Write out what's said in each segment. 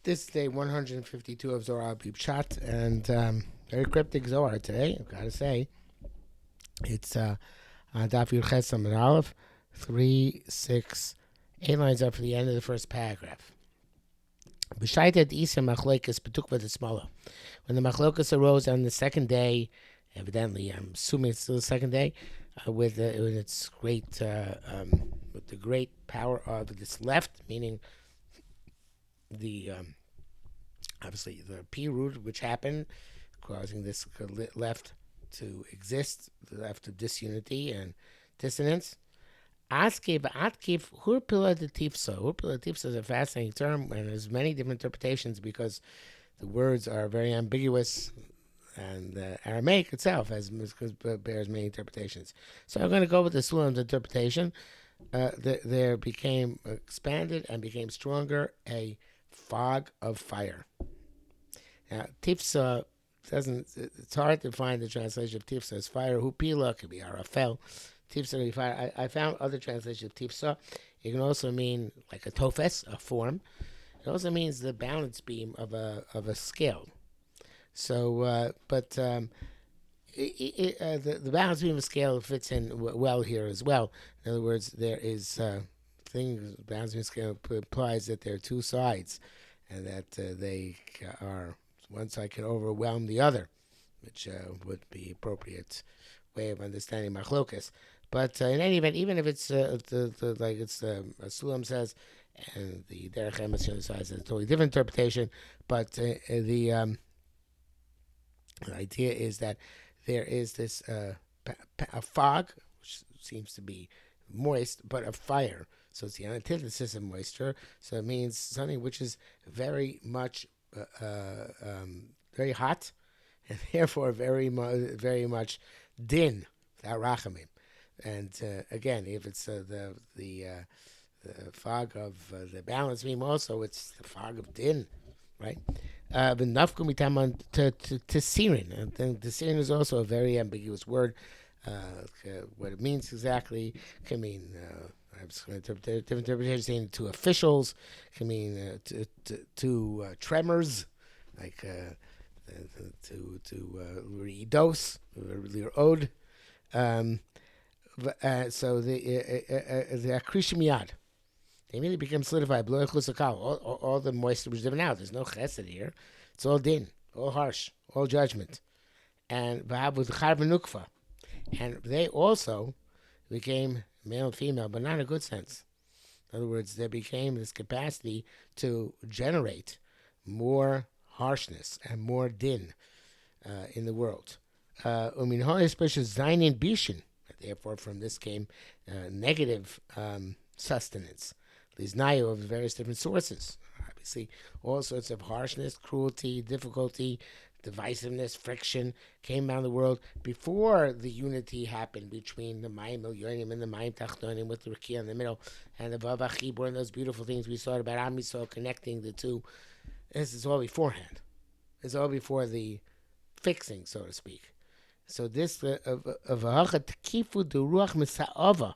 This is day 152 of Zohar Pshat, and very cryptic Zohar today, I've got to say. It's Daf Yud Ches Amud Aleph, 3, 6, 8 lines up for the end of the first paragraph. B'shaitet Isa Machlokas Betukva D'Smala. When the Machlokas arose on the second day, evidently, I'm assuming it's still the second day, with its great, with the great power of this left, meaning the obviously the P root, which happened, causing this left to exist, the left of disunity and dissonance. Atkiv Hurpila de Tifsa. Hurpila de Tifsa is a fascinating term, and there's many different interpretations because the words are very ambiguous, and the Aramaic itself bears many interpretations. So I'm going to go with the Sulam's interpretation. There became expanded and became stronger a fog of fire. Now, Tifsa it's hard to find the translation of Tifsa as fire. Hupila could be Arafel. Tifsa could be fire. I found other translations of Tifsa. It can also mean like a tofes, a form. It also means the balance beam of a scale. So, the balance beam of scale fits in well here as well. In other words, there is balance beam scale implies that there are two sides, and that they are one side can overwhelm the other, which would be appropriate way of understanding machlokas. But in any event, even if it's like it's Sulam says, and the Derech Emes says a totally different interpretation, but the idea is that there is this a fog, which seems to be moist, but a fire. So it's the antithesis of moisture. So it means something which is very much very hot, and therefore very much din, without rachamim. And again, if it's the fog of the balance beam, also it's the fog of din, right? But nafkum itaman to sirin, and then the sirin is also a very ambiguous word. What it means exactly can mean. I'm just going to interpret different interpretations, saying to officials, can mean to tremors, like to ridos, lirod. So the akrishim yad, they immediately become solidified. All the moisture was driven out. There's no chesed here. It's all din, all harsh, all judgment. And and they also became male and female, but not in a good sense. In other words, there became this capacity to generate more harshness and more din in the world. Therefore, from this came negative sustenance. Liznayu of various different sources. Obviously, all sorts of harshness, cruelty, difficulty, divisiveness, friction came around the world before the unity happened between the Mayim Elyonim and the Mayim Tachtonim, with the Rakia in the middle, and the Vav HaChibur, and those beautiful things we saw about Am Yisrael connecting the two. This is all beforehand. It's all before the fixing, so to speak. So this of V'hacha Tekifu D'Ruach Misa'ava,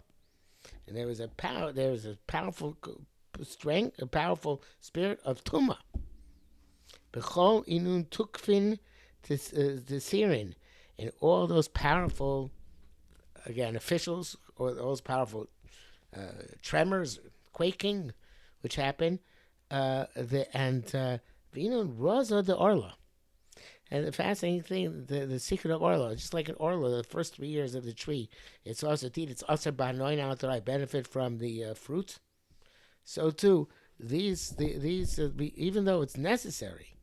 and there was a powerful strength, a powerful spirit of Tumah. B'chol inun tukfin t'sirin, and all those powerful, again, officials, or those powerful tremors, quaking, which happened, v'inun rosa de Orlah. And the fascinating thing, the secret of Orlah, just like in Orlah, the first 3 years of the tree, it's also it's aser b'hanoin out that I benefit from the fruit. So too, these even though it's necessary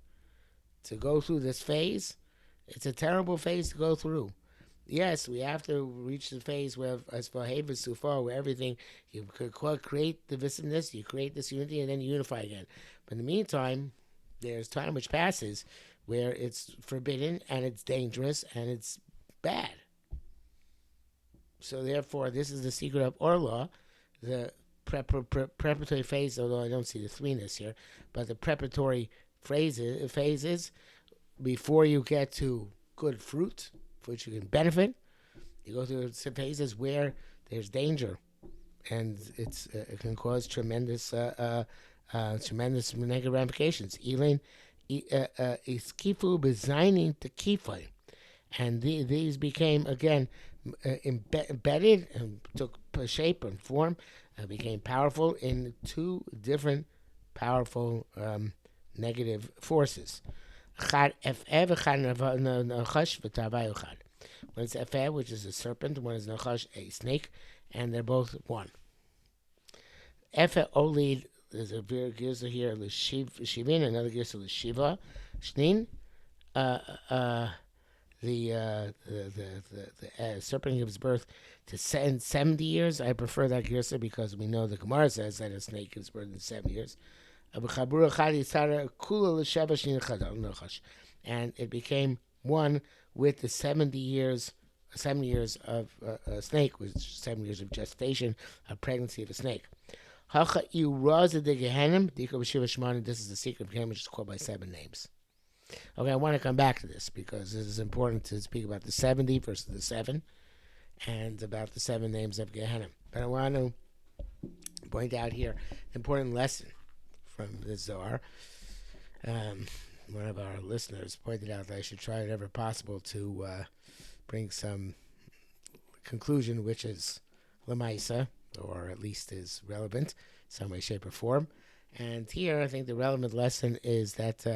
to go through this phase, it's a terrible phase to go through. Yes, we have to reach the phase where, as for Havis Sufar, where everything, you could create divisiveness, you create this unity, and then you unify again. But in the meantime, there's time which passes where it's forbidden, and it's dangerous, and it's bad. So therefore, this is the secret of Orlah, the preparatory phase, although I don't see the threeness here, but the preparatory phases before you get to good fruit, for which you can benefit. You go through some phases where there's danger, and it can cause tremendous tremendous negative ramifications. Elin iskifu besigning to kifai. And these became, again, embedded and took shape and form, became powerful in two different powerful negative forces. One is Efe, which is a serpent, one is Nachash, a snake, and they're both one. Efe Olid, there's a very girsa here, Shivin, another girsa, Shiva, Shnin. Uh, uh, the serpent gives birth to 70 years. I prefer that girsa because we know the Gemara says that a snake gives birth in 7 years. And it became one with the 7 years of a snake, which is 7 years of gestation, of pregnancy of a snake. This is the secret of Gehenna, which is called by 7 names. Okay, I want to come back to this because this is important to speak about the 70 versus the 7 and about the 7 names of Gehenna. But I want to point out here an important lesson from the Zohar. One of our listeners pointed out that I should try whatever possible to bring some conclusion which is Lamaisa, or at least is relevant in some way, shape, or form. And here I think the relevant lesson is that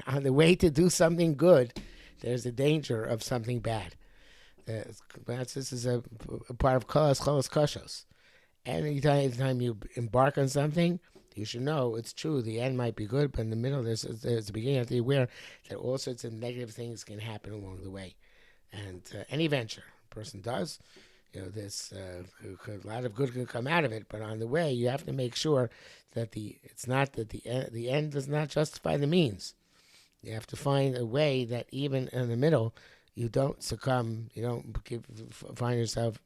on the way to do something good, there's a danger of something bad. This is a part of Cholos Koshos. Anytime you embark on something, you should know it's true. The end might be good, but in the middle, there's the beginning. You have to be aware that all sorts of negative things can happen along the way. And any venture a person does, there's a lot of good can come out of it. But on the way, you have to make sure that the end does not justify the means. You have to find a way that even in the middle, you don't succumb. You don't find yourself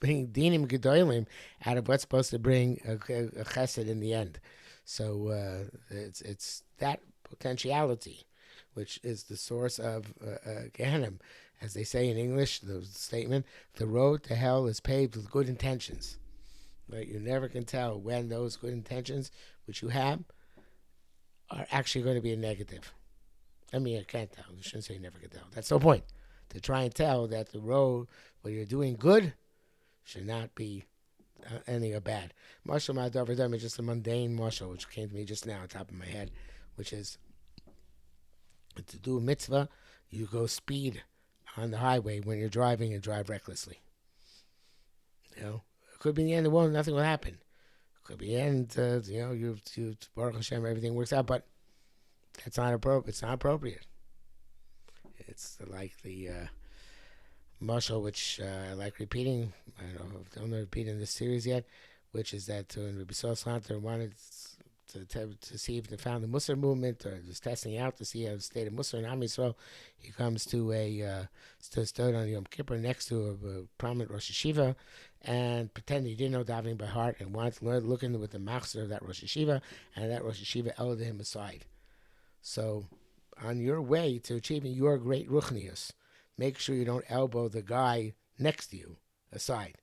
bring dinim gedolim out of what's supposed to bring a chesed in the end. So it's that potentiality, which is the source of Gehenna. As they say in English, the statement, the road to hell is paved with good intentions. Right? You never can tell when those good intentions, which you have, are actually going to be a negative. I mean, I can't tell. You shouldn't say you never can tell. That's no point. To try and tell that the road where you're doing good should not be anything bad. Marshal Ma'adavar is just a mundane marshal, which came to me just now on top of my head, which is to do a mitzvah, you go speed on the highway when you're driving and drive recklessly. It could be the end of the world, nothing will happen. It could be the end, you Baruch Hashem, everything works out, but it's not appropriate. It's not appropriate. It's like the mashal, which I like repeating. I don't know repeat in this series yet, which is that when Rabbi Soslanter wanted to see if they found the Musar movement, or was testing out to see how the state of Musar and Am Yisrael, he comes to stood on Yom Kippur next to a prominent Rosh Yeshiva and pretended he didn't know davening by heart and wanted to learn, look into with the machzor of that Rosh Yeshiva, and that Rosh Yeshiva elevated him aside. So, on your way to achieving your great ruchnius, make sure you don't elbow the guy next to you aside.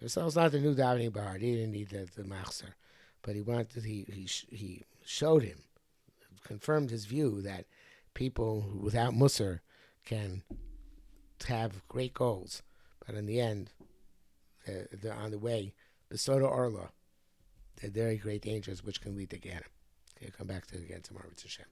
So it's not the new davening by heart. He didn't need the machzor, but he showed him, confirmed his view that people without musar can have great goals, but in the end, they're on the way. Besoda Orlah, they're very great dangers which can lead to Gehenna. Okay, come back to it again tomorrow. It's Hashem.